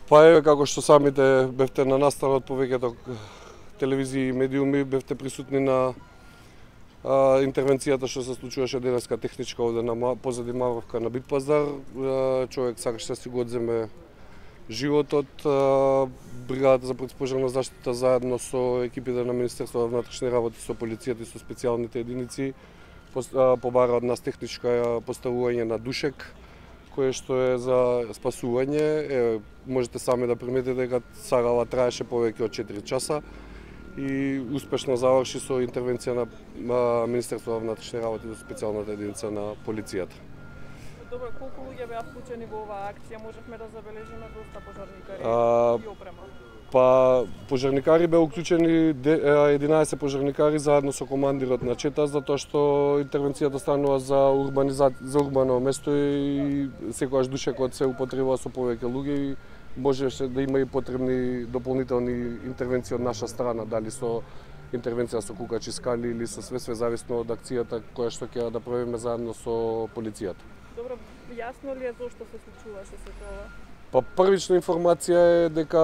Па еве како што самите бевте на настана од повеќето телевизии и медиуми, бевте присутни на интервенцијата што се случуваше денеска техничка овде на позади Мавровка на Бит пазар. Човек сакаше да си го одземе животот. Бригадата за противпожарна заштита заедно со екипите на Министерството на внатрешни работи, со полицијата и со специјалните единици побара од нас техничка поставување на душек, кое што е за спасување. Можете сами да приметите дека сагава траеше повеќе од 4 часа и успешно заврши со интервенција на Министерството на внатрешни работи и специјалната единица на полицијата. Добро, колку луѓе беа вклучени во оваа акција? Можевме да забележиме доста пожарникари и опрема. Па пожарникари беа уклучени 11 пожарникари заедно со командирот на ЧЕТА, затоа што интервенцијата станува за урбано место и секогаш душекот се употребува со повеќе луѓе и можеше да има и потребни дополнителни интервенции од наша страна, дали со интервенција со кукачи скали или со све зависно од акцијата која што ќе да проведеме заедно со полицијата. Добро, јасно ли е зошто се случуваше се тоа? Па првична информација е дека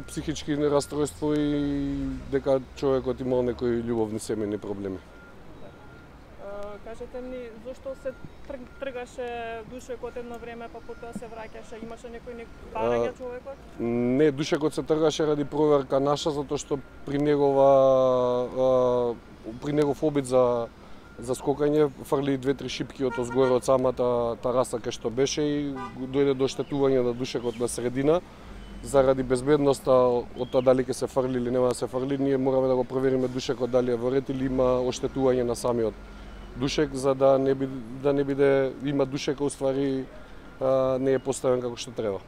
психички нерастројство и дека човекот имал некои љубовни семејни проблеми. Кажете ми, зошто се тргаше душекот едно време, па потоа се враќаше? Имаше некој барање човекот? Не, душекот се тргаше ради проверка наша, затоа што при негов обид за скокање фрли 2-3 шипки од озгоре од самата тараса кај што беше и дојде до оштетување на душекот на средина. Заради безбедноста од тоа дали ќе се фрли или нема да се фрли, ние мораме да го провериме душекот дали е во ред или има оштетување на самиот душек, за да не биде има душека уствари не е поставен како што треба.